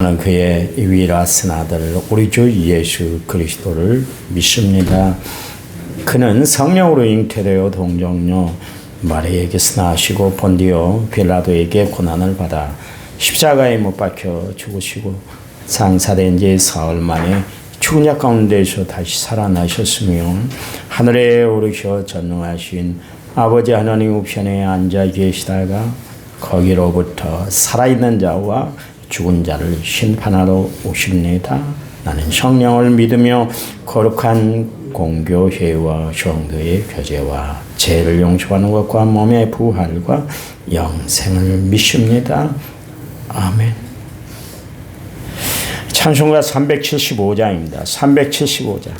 저는 그의 유일하신 아들 우리 주 예수 그리스도를 믿습니다. 그는 성령으로 잉태되어 동정녀 마리아에게서 나시고 본디오 빌라도에게 고난을 받아 십자가에 못 박혀 죽으시고 장사된 지 사흘 만에 죽은 자 가운데서 다시 살아나셨으며 하늘에 오르셔 전능하신 아버지 하나님 우편에 앉아 계시다가 거기로부터 살아있는 자와 죽은 자를 심판하러 오십니다. 나는 성령을 믿으며 거룩한 공교회와 성도의 교제와 죄를 용서하는 것과 몸의 부활과 영생을 믿습니다. 아멘. 찬송가 375장입니다. 375장.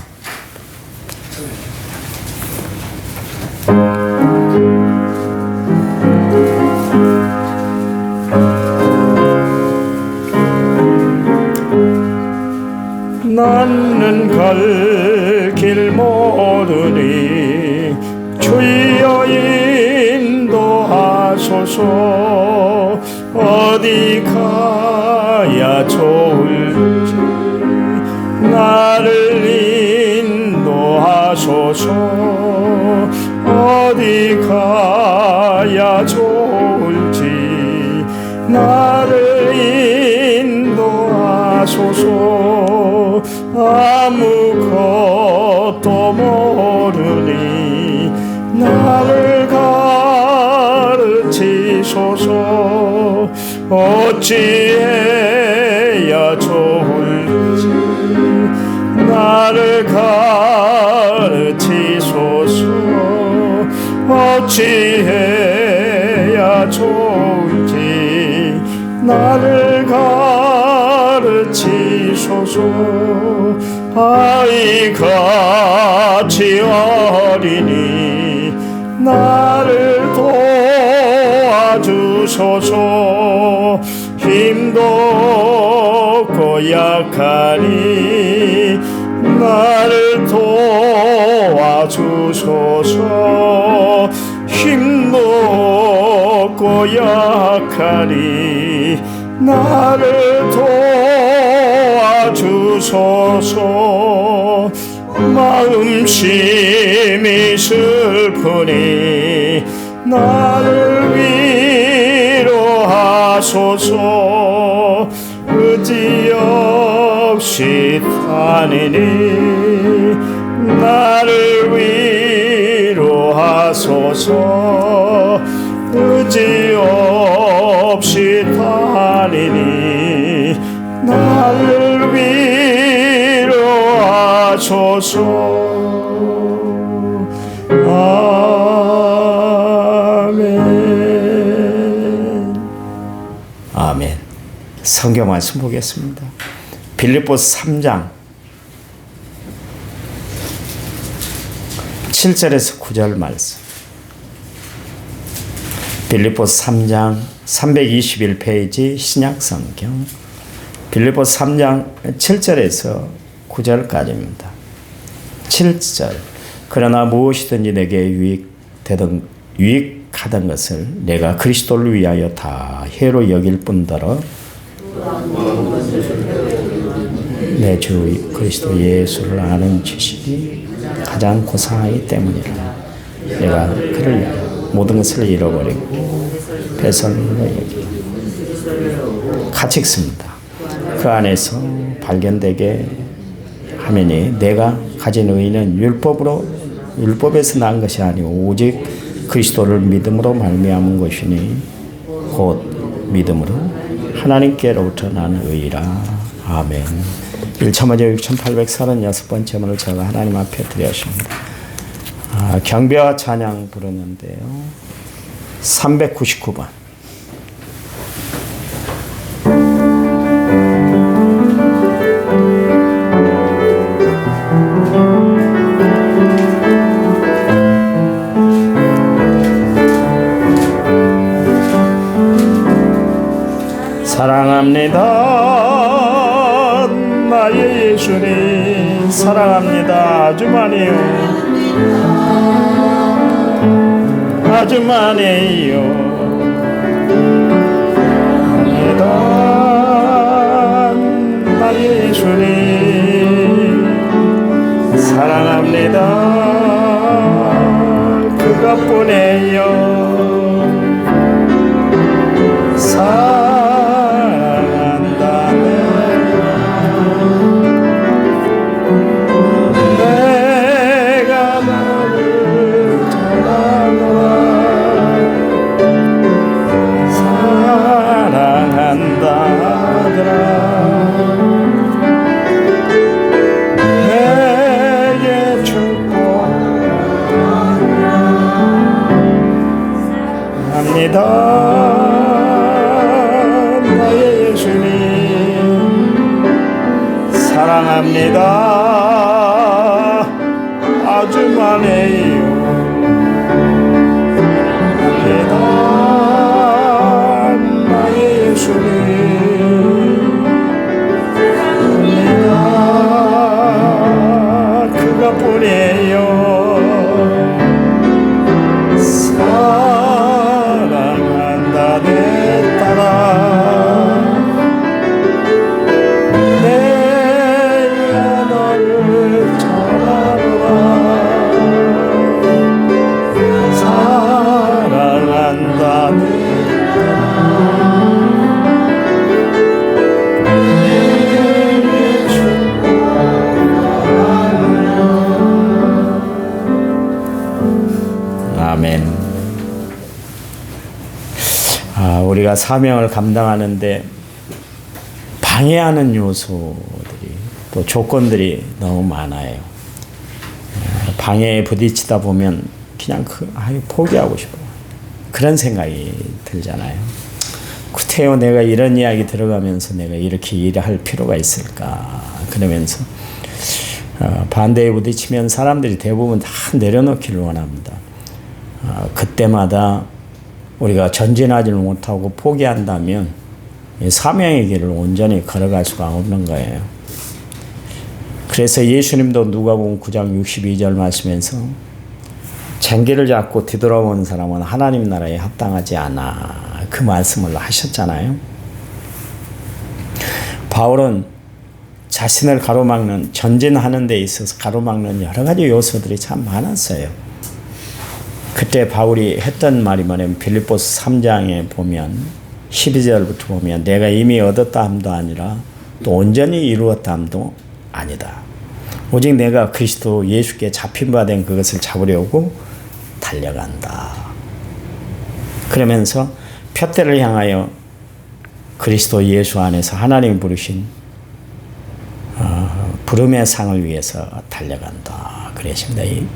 나는 갈 길 모르니 주여 인도하소서. 어디 가야 좋을지 나를 인도하소서. 어디 가야 좋을지 나를 인도하소서. 아무것도 모르니 나를 가르치소서. 어찌해야 좋을지 나를 가르치소서. 어찌해야 좋을지 나를 가르치소서. 아이같이 어리니 나를 도와주소서. 힘도 없고 약하니 나를 도와주소서. 힘도 없고 약하니 나를 도와주소서. 마음심이 슬프니 나를 위로하소서. 의지 없이 다니니 나를 위로하소서. 의지 없이 다니니 나를 위로하소서. 아멘. 아멘. 성경 말씀 보겠습니다. 빌립보서 3장 7절에서 9절 말씀. 빌립보서 3장 321페이지 신약성경 빌립보서 3장 7절에서 9절까지입니다. 7절. 그러나 무엇이든지 내게 유익하던 것을 내가 그리스도를 위하여 다 해로 여길 뿐더러 내 주 그리스도 예수를 아는 지식이 가장 고상하기 때문이라. 내가 그를 위하여 모든 것을 잃어버리고 배설로 여기고 같이 읽습니다. 그 안에서 발견되게 하매니 내가 가진 의는 율법에서 난 것이 아니오 오직 그리스도를 믿음으로 말미암은 것이니 곧 믿음으로 하나님께로부터 난 의라. 아멘. 1천만제 6836번째 문을 제가 하나님 앞에 드렸습니다. 경배와 찬양 부르는데요. 399번. 사랑합니다. 나의 예수님 사랑합니다. 아주 많이요. 아주 많이요. 그것뿐이요 사랑한다네 내가 너를 전하노라 사랑한다 하더라 내게 축복합니다 나의 예수님 사랑합니다 아주 많아요 나의 예수님 사랑합니다 그것뿐이에요 사랑한다 내 딸아 내가 너를 전하노라 사랑한다 내 아멘. 우리가 사명을 감당하는데 방해하는 요소들이 또 조건들이 너무 많아요. 방해에 부딪히다 보면 그냥 포기하고 싶어요. 그런 생각이 들잖아요. 구태여 내가 이런 이야기 들어가면서 내가 이렇게 일을 할 필요가 있을까 그러면서 반대에 부딪히면 사람들이 대부분 다 내려놓기를 원합니다. 그때마다 우리가 전진하지를 못하고 포기한다면 사명의 길을 온전히 걸어갈 수가 없는 거예요. 그래서 예수님도 누가복음 9장 62절 말씀에서 쟁기를 잡고 뒤돌아보는 사람은 하나님 나라에 합당하지 않아 그 말씀을 하셨잖아요. 바울은 자신을 가로막는 전진하는 데 있어서 가로막는 여러 가지 요소들이 참 많았어요. 그때 바울이 했던 말이 뭐냐면 빌립보서 3장에 보면 12절부터 보면 내가 이미 얻었다 함도 아니라 또 온전히 이루었다 함도 아니다. 오직 내가 그리스도 예수께 잡힌 바 된 그것을 잡으려고 달려간다. 그러면서 표대를 향하여 그리스도 예수 안에서 하나님이 부르신 부름의 상을 위해서 달려간다. 그랬습니다. 이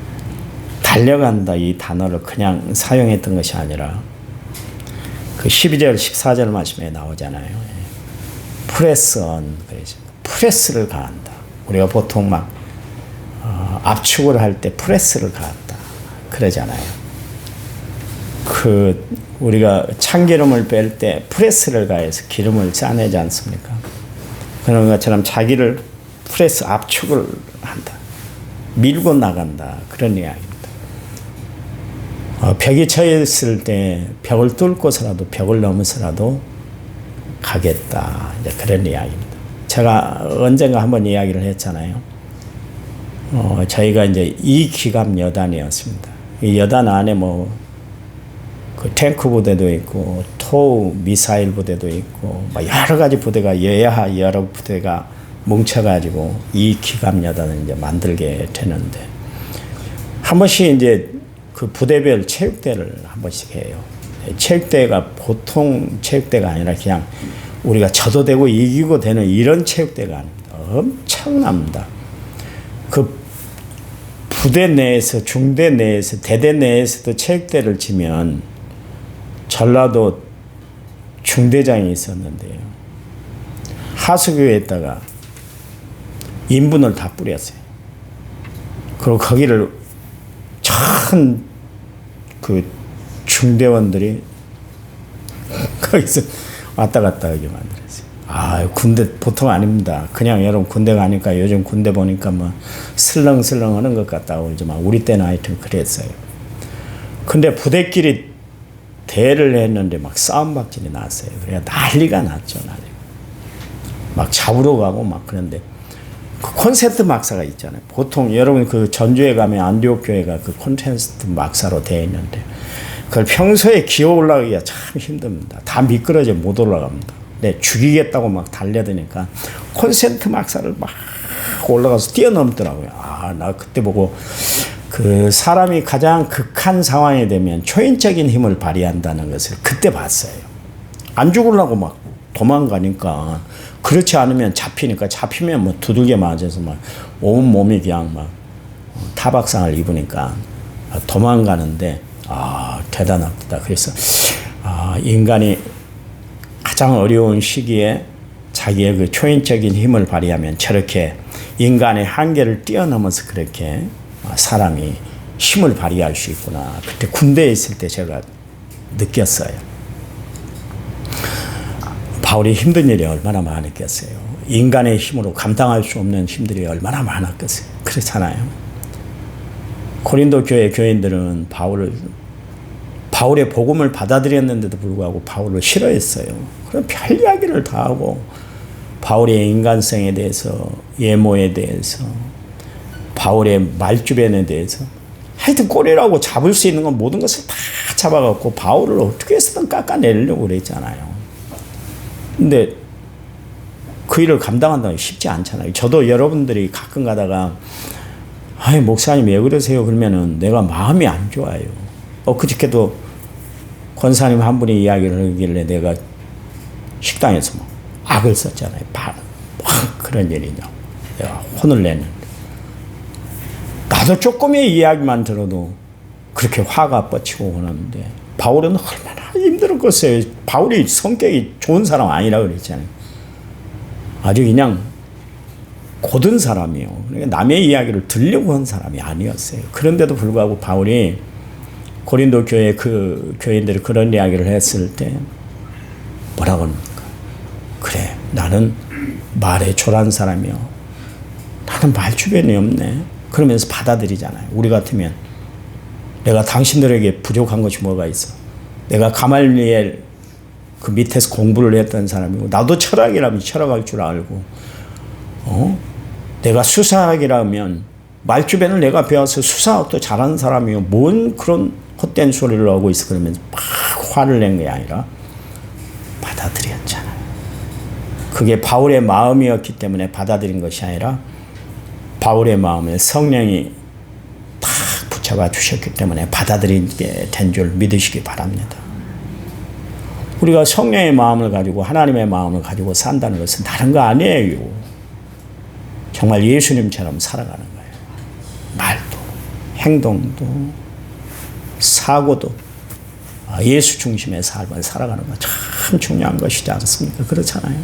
달려간다 이 단어를 그냥 사용했던 것이 아니라 그 12절 14절 말씀에 나오잖아요. 프레스 언 프레스를 가한다. 우리가 보통 막 압축을 할 때 프레스를 가한다 그러잖아요. 우리가 참기름을 뺄 때 프레스를 가해서 기름을 짜내지 않습니까? 그런 것처럼 자기를 프레스 압축을 한다. 밀고 나간다. 그런 이야기입니다. 벽이 쳐있을 때 벽을 뚫고서라도 벽을 넘어서라도 가겠다. 이제 그런 이야기입니다. 제가 언젠가 한번 이야기를 했잖아요. 저희가 이제 이 기갑 여단이었습니다. 이 여단 안에 그 탱크 부대도 있고 토우 미사일 부대도 있고 여러 가지 부대가 여러 부대가 뭉쳐가지고 이 기갑 여단을 이제 만들게 되는데 한 번씩 이제 그 부대별 체육대를 한 번씩 해요. 체육대가 보통 체육대가 아니라 그냥 우리가 져도 되고 이기고 되는 이런 체육대가 아닙니다. 엄청납니다. 그 부대 내에서 중대 내에서 대대 내에서도 체육대를 치면 전라도 중대장이 있었는데요. 하수교에다가 인분을 다 뿌렸어요. 그리고 거기를 큰 그 중대원들이 거기서 왔다 갔다 하게 만들었어요. 군대 보통 아닙니다. 그냥 여러분 군대 가니까 요즘 군대 보니까 슬렁슬렁 하는 것 같다고 그러지만 우리 때는 하여튼 그랬어요. 근데 부대끼리 대를 했는데 막 싸움박질이 났어요. 그래야 난리가 났죠. 막 잡으러 가고 막 그런데 그 콘센트 막사가 있잖아요. 보통 여러분 그 전주에 가면 안디옥 교회가 그 콘센트 막사로 되어 있는데 그걸 평소에 기어 올라가기가 참 힘듭니다. 다 미끄러져 못 올라갑니다. 네, 죽이겠다고 막 달려드니까 콘센트 막사를 막 올라가서 뛰어넘더라고요. 아, 나 그때 보고 그 사람이 가장 극한 상황이 되면 초인적인 힘을 발휘한다는 것을 그때 봤어요. 안 죽으려고 막 도망가니까 그렇지 않으면 잡히니까 잡히면 뭐 두들겨 맞아서 막 온 몸이 그냥 막 타박상을 입으니까 도망가는데 아 대단합니다. 그래서 아 인간이 가장 어려운 시기에 자기의 그 초인적인 힘을 발휘하면 저렇게 인간의 한계를 뛰어넘어서 그렇게 사람이 힘을 발휘할 수 있구나. 그때 군대에 있을 때 제가 느꼈어요. 바울이 힘든 일이 얼마나 많았겠어요. 인간의 힘으로 감당할 수 없는 힘들이 얼마나 많았겠어요. 그렇잖아요. 고린도 교회 교인들은 바울의 복음을 받아들였는데도 불구하고 바울을 싫어했어요. 그럼 별 이야기를 다 하고 바울의 인간성에 대해서, 예모에 대해서, 바울의 말주변에 대해서 하여튼 꼬리라고 잡을 수 있는 건 모든 것을 다 잡아갖고 바울을 어떻게 해서든 깎아내려고 그랬잖아요. 근데 그 일을 감당한다는 게 쉽지 않잖아요. 저도 여러분들이 가끔 가다가 아이 목사님 왜 그러세요? 그러면은 내가 마음이 안 좋아요. 그저께도 권사님 한 분이 이야기를 하길래 내가 식당에서 뭐 악을 썼잖아요. 그런 일이냐. 내가 혼을 냈는데. 나도 조금의 이야기만 들어도 그렇게 화가 뻗치고 그러는데 바울은 얼마나 힘들었겠어요. 바울이 성격이 좋은 사람 아니라 그랬잖아요. 아주 그냥 고든 사람이요. 그러니까 남의 이야기를 들으려고 한 사람이 아니었어요. 그런데도 불구하고 바울이 고린도 교회 그 교인들이 그런 이야기를 했을 때 뭐라고 합니까? 그래, 나는 말에 조란 사람이요. 나는 말 주변이 없네. 그러면서 받아들이잖아요. 우리 같으면 내가 당신들에게 부족한 것이 뭐가 있어? 내가 가말리엘 그 밑에서 공부를 했던 사람이고 나도 철학이라면 철학할 줄 알고 내가 수사학이라면 말주변을 내가 배워서 수사학도 잘하는 사람이요. 뭔 그런 헛된 소리를 하고 있어. 그러면서 막 화를 낸 게 아니라 받아들였잖아요. 그게 바울의 마음이었기 때문에 받아들인 것이 아니라 바울의 마음에 성령이 탁 붙잡아 주셨기 때문에 받아들이게 된 줄 믿으시기 바랍니다. 우리가 성령의 마음을 가지고 하나님의 마음을 가지고 산다는 것은 다른 거 아니에요. 정말 예수님처럼 살아가는 거예요. 말도, 행동도, 사고도 예수 중심의 삶을 살아가는 거 참 중요한 것이지 않습니까? 그렇잖아요.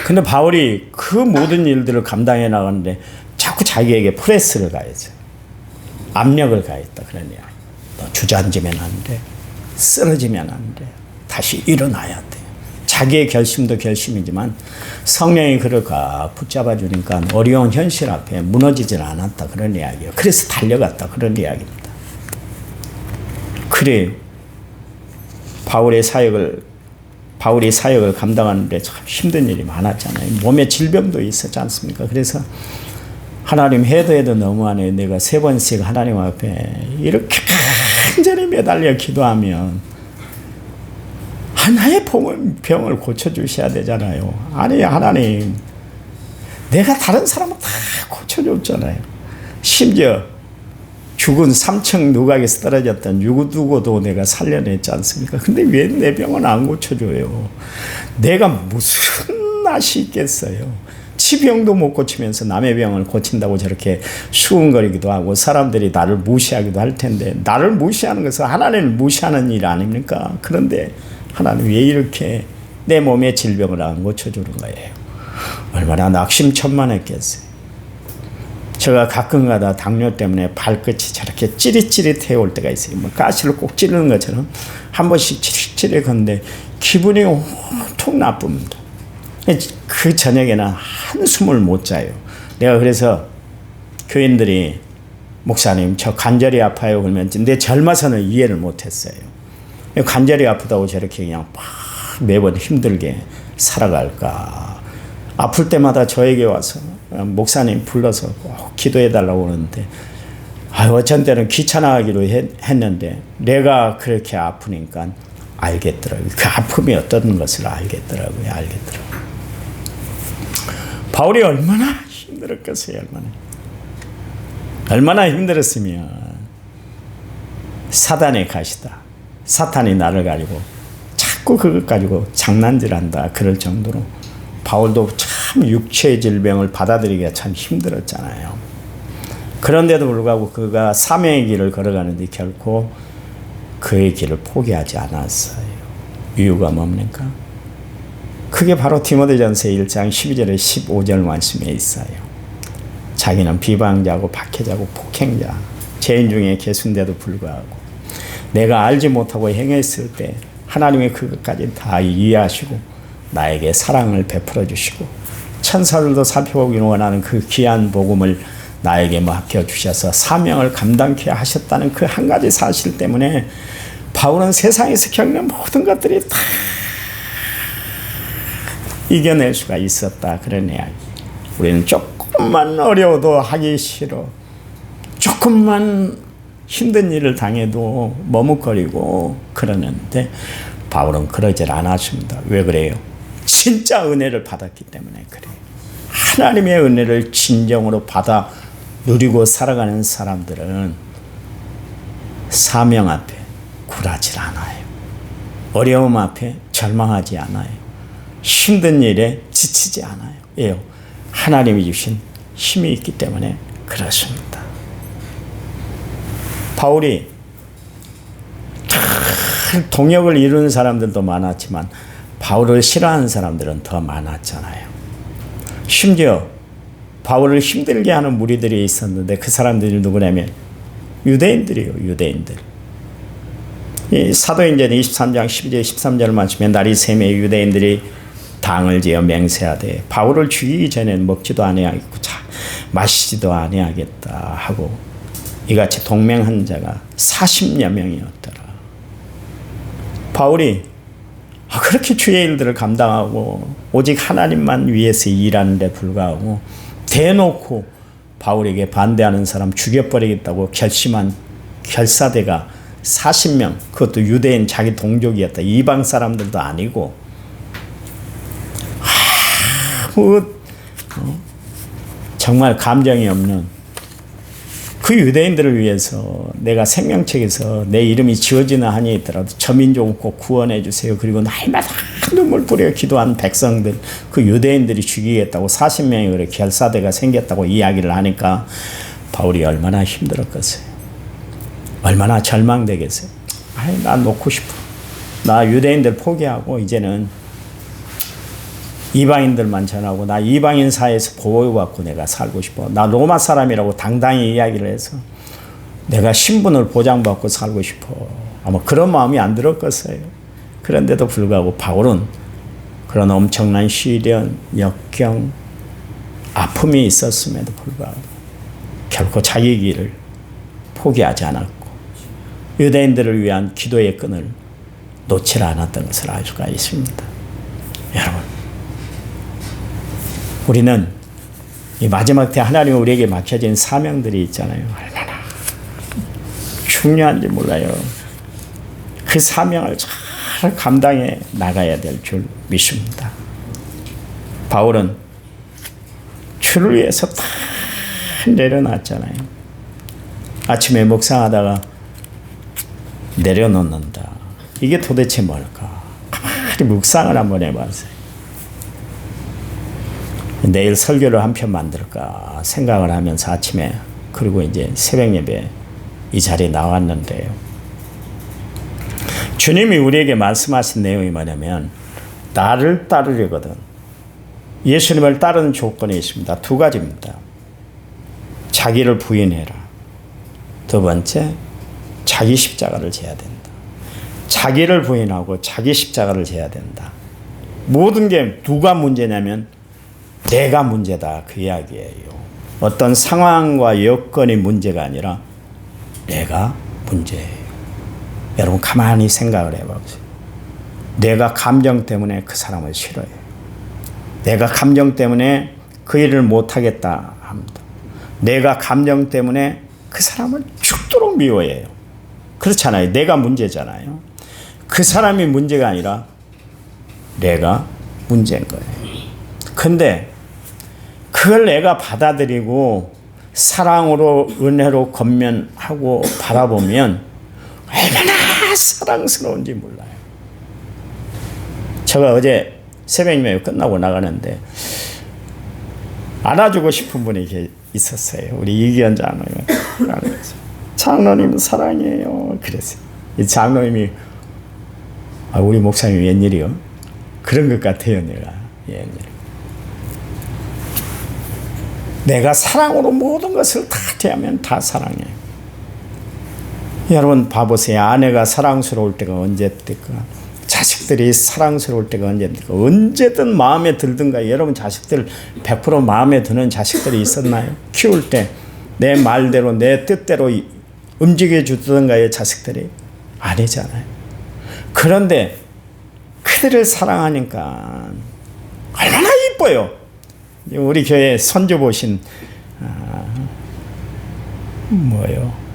근데 바울이 그 모든 일들을 감당해 나가는데 자꾸 자기에게 프레스를 가했어요. 압력을 가했다. 그런 이야기. 너 주저앉으면 안 돼. 쓰러지면 안 돼. 다시 일어나야 돼. 자기의 결심도 결심이지만 성령이 그를 붙잡아 주니까 어려운 현실 앞에 무너지질 않았다. 그런 이야기예요. 그래서 달려갔다. 그런 이야기입니다. 그래요. 바울이 사역을 감당하는데 참 힘든 일이 많았잖아요. 몸에 질병도 있었지 않습니까? 그래서 하나님 해도 너무하네. 내가 3번씩 하나님 앞에 이렇게 간절히 매달려 기도하면 하나의 병을 고쳐주셔야 되잖아요. 아니 하나님 내가 다른 사람은 다 고쳐줬잖아요. 심지어 죽은 3층 누각에서 떨어졌던 누구도 내가 살려냈지 않습니까? 근데 왜 내 병은 안 고쳐줘요? 내가 무슨 낯이 있겠어요? 치병도 못 고치면서 남의 병을 고친다고 저렇게 수군거리기도 하고 사람들이 나를 무시하기도 할 텐데 나를 무시하는 것은 하나님을 무시하는 일 아닙니까? 그런데 하나님 왜 이렇게 내 몸의 질병을 안 고쳐주는 거예요? 얼마나 낙심천만했겠어요. 제가 가끔가다 당뇨 때문에 발끝이 저렇게 찌릿찌릿해 올 때가 있어요. 뭐 가시를 꼭 찌르는 것처럼 한 번씩 찌릿찌릿한데 기분이 온통 나쁩니다. 그 저녁에는 한숨을 못 자요. 내가 그래서 교인들이 목사님 저 간절히 아파요 그러면 내 젊어서는 이해를 못했어요. 간절히 아프다고 저렇게 그냥 매번 힘들게 살아갈까. 아플 때마다 저에게 와서 목사님 불러서 꼭 기도해달라고 그러는데 어쩐 때는 귀찮아하기로 했는데 내가 그렇게 아프니까 알겠더라고요. 그 아픔이 어떤 것을 알겠더라고요. 바울이 얼마나 힘들었겠어요. 얼마나 힘들었으면 사단의 가시다. 사탄이 나를 가지고 자꾸 그것 가지고 장난질한다. 그럴 정도로 바울도 참 육체의 질병을 받아들이기가 참 힘들었잖아요. 그런데도 불구하고 그가 사명의 길을 걸어가는데 결코 그의 길을 포기하지 않았어요. 이유가 뭡니까? 그게 바로 디모데전서 1장 12절에 15절 말씀에 있어요. 자기는 비방자고 박해자고 폭행자, 죄인 중에 계순데도 불구하고 내가 알지 못하고 행했을 때 하나님이 그것까지 다 이해하시고 나에게 사랑을 베풀어 주시고 천사들도 살펴보기를 원하는 그 귀한 복음을 나에게 맡겨주셔서 사명을 감당케 하셨다는 그 한 가지 사실 때문에 바울은 세상에서 겪는 모든 것들이 다 이겨낼 수가 있었다. 그런 이야기. 우리는 조금만 어려워도 하기 싫어. 조금만 힘든 일을 당해도 머뭇거리고 그러는데 바울은 그러질 않았습니다. 왜 그래요? 진짜 은혜를 받았기 때문에 그래요. 하나님의 은혜를 진정으로 받아 누리고 살아가는 사람들은 사명 앞에 굴하지 않아요. 어려움 앞에 절망하지 않아요. 힘든 일에 지치지 않아요. 왜요? 하나님이 주신 힘이 있기 때문에 그렇습니다. 바울이 동역을 이루는 사람들도 많았지만 바울을 싫어하는 사람들은 더 많았잖아요. 심지어 바울을 힘들게 하는 무리들이 있었는데 그 사람들이 누구냐면 유대인들이에요. 유대인들. 이 사도행전 23장 12절 13절 말씀에 날이 새매 유대인들이 당을 지어 맹세하되 바울을 죽이기 전에는 먹지도 아니하겠고 마시지도 아니하겠다 하고 이같이 동맹한 자가 40여 명이었더라. 바울이 그렇게 주의 일들을 감당하고 오직 하나님만 위해서 일하는데 불구하고 대놓고 바울에게 반대하는 사람 죽여버리겠다고 결심한 결사대가 40명, 그것도 유대인 자기 동족이었다. 이방 사람들도 아니고 정말 감정이 없는 그 유대인들을 위해서 내가 생명책에서 내 이름이 지워지나 하니 있더라도 저 민족을 꼭 구원해 주세요. 그리고 날마다 눈물 뿌려 기도한 백성들, 그 유대인들이 죽이겠다고 40명이 그래 결사대가 생겼다고 이야기를 하니까 바울이 얼마나 힘들었겠어요. 얼마나 절망되겠어요. 나 놓고 싶어. 나 유대인들 포기하고 이제는 이방인들만 전하고 나 이방인 사회에서 보호받고 내가 살고 싶어. 나 로마 사람이라고 당당히 이야기를 해서 내가 신분을 보장받고 살고 싶어. 아마 그런 마음이 안 들었겠어요. 그런데도 불구하고 바울은 그런 엄청난 시련, 역경, 아픔이 있었음에도 불구하고 결코 자기 길을 포기하지 않았고 유대인들을 위한 기도의 끈을 놓지 않았던 것을 알 수가 있습니다. 여러분, 우리는 이 마지막 때 하나님이 우리에게 맡겨진 사명들이 있잖아요. 얼마나 중요한지 몰라요. 그 사명을 잘 감당해 나가야 될 줄 믿습니다. 바울은 주를 위해서 다 내려놨잖아요. 아침에 묵상하다가 내려놓는다. 이게 도대체 뭘까? 가만히 묵상을 한번 해봤어요. 내일 설교를 한 편 만들까 생각을 하면서 아침에 그리고 이제 새벽 예배 이 자리에 나왔는데요. 주님이 우리에게 말씀하신 내용이 뭐냐면 나를 따르려거든 예수님을 따르는 조건이 있습니다. 두 가지입니다. 자기를 부인해라. 두 번째, 자기 십자가를 져야 된다. 자기를 부인하고 자기 십자가를 져야 된다. 모든 게 누가 문제냐면 내가 문제다 그 이야기예요. 어떤 상황과 여건이 문제가 아니라 내가 문제예요. 여러분 가만히 생각을 해보세요. 내가 감정 때문에 그 사람을 싫어해요. 내가 감정 때문에 그 일을 못하겠다 합니다. 내가 감정 때문에 그 사람을 죽도록 미워해요. 그렇잖아요. 내가 문제잖아요. 그 사람이 문제가 아니라 내가 문제인 거예요. 근데 그걸 내가 받아들이고 사랑으로 은혜로 건면하고 바라보면 얼마나 사랑스러운지 몰라요. 제가 어제 새벽 예배 끝나고 나가는데 안아주고 싶은 분이 있었어요. 우리 이기현 장로님. 장로님 사랑해요. 그랬어요. 이 장로님이 우리 목사님 웬일이요? 그런 것 같아요. 내가 사랑으로 모든 것을 다 대하면 다 사랑해요. 여러분 봐보세요. 아내가 사랑스러울 때가 언제입니까? 자식들이 사랑스러울 때가 언제입니까? 언제든 마음에 들든가. 여러분 자식들 100% 마음에 드는 자식들이 있었나요? 키울 때 내 말대로 내 뜻대로 움직여 주던가요? 자식들이? 아니잖아요. 그런데 그들을 사랑하니까 얼마나 이뻐요. 우리 교회 손주 보신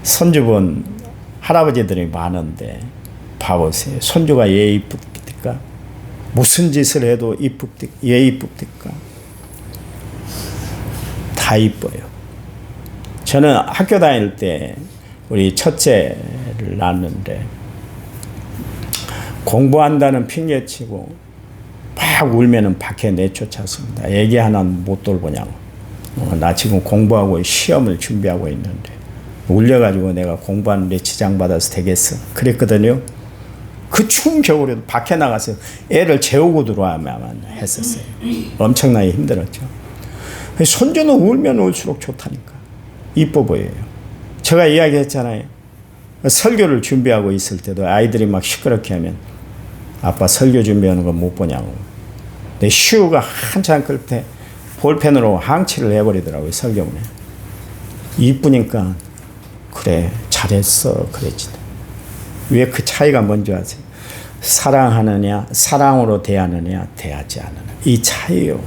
손주본 할아버지들이 많은데 봐보세요. 손주가 왜 이쁩니까? 무슨 짓을 해도 왜 이쁩니까? 다 이뻐요. 저는 학교 다닐 때 우리 첫째를 낳았는데 공부한다는 핑계치고 막 울면은 밖에 내쫓았습니다. 애기 하나는 못 돌보냐고. 나 지금 공부하고 시험을 준비하고 있는데 울려가지고 내가 공부하는데 지장받아서 되겠어. 그랬거든요. 그 추운 겨울에도 밖에 나가서 애를 재우고 들어와야만 했었어요. 엄청나게 힘들었죠. 손주는 울면 울수록 좋다니까. 이뻐 보여요. 제가 이야기했잖아요. 설교를 준비하고 있을 때도 아이들이 막 시끄럽게 하면 아빠 설교 준비하는 거 못 보냐고. 내 시우가 한참 끌 때 볼펜으로 항치를 해버리더라고요. 설교문에. 이쁘니까 그래 잘했어 그랬지. 왜 그 차이가 뭔지 아세요? 사랑하느냐 사랑으로 대하느냐 대하지 않느냐. 이 차이요.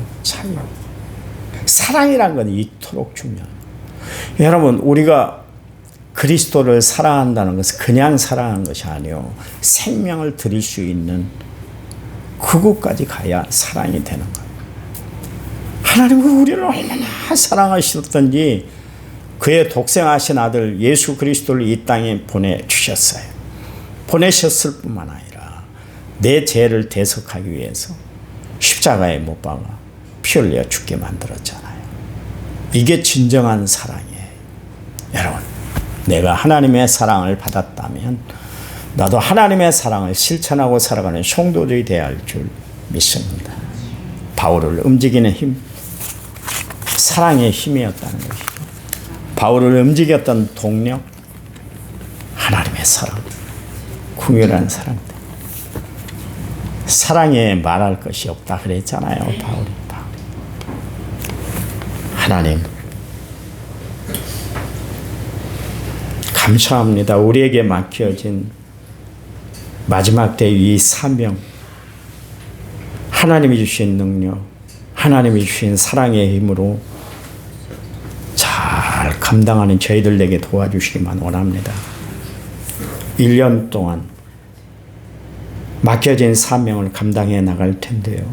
사랑이란 건 이토록 중요해요. 여러분 우리가 그리스도를 사랑한다는 것은 그냥 사랑하는 것이 아니요. 생명을 드릴 수 있는 그곳까지 가야 사랑이 되는 거예요. 하나님은 우리를 얼마나 사랑하셨던지 그의 독생하신 아들 예수 그리스도를 이 땅에 보내주셨어요. 보내셨을 뿐만 아니라 내 죄를 대속하기 위해서 십자가에 못 박아 피 흘려 죽게 만들었잖아요. 이게 진정한 사랑이에요. 여러분 내가 하나님의 사랑을 받았다면 나도 하나님의 사랑을 실천하고 살아가는 성도들이 되어야 할 줄 믿습니다. 바울을 움직이는 힘, 사랑의 힘이었다는 것이죠. 바울을 움직였던 동력, 하나님의 사랑, 궁유한 사랑. 사랑에 말할 것이 없다 그랬잖아요. 바울이. 하나님 감사합니다. 우리에게 맡겨진 마지막 때 이 사명, 하나님이 주신 능력, 하나님이 주신 사랑의 힘으로 잘 감당하는 저희들에게 도와주시기만 원합니다. 1년 동안 맡겨진 사명을 감당해 나갈 텐데요.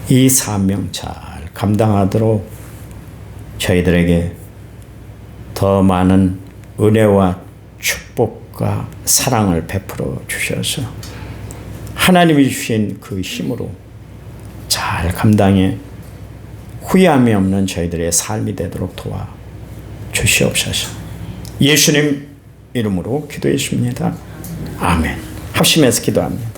이 사명 잘 감당하도록 저희들에게 더 많은 은혜와 축복과 사랑을 베풀어 주셔서 하나님이 주신 그 힘으로 잘 감당해 후회함이 없는 저희들의 삶이 되도록 도와 주시옵소서. 예수님 이름으로 기도했습니다. 아멘. 합심해서 기도합니다.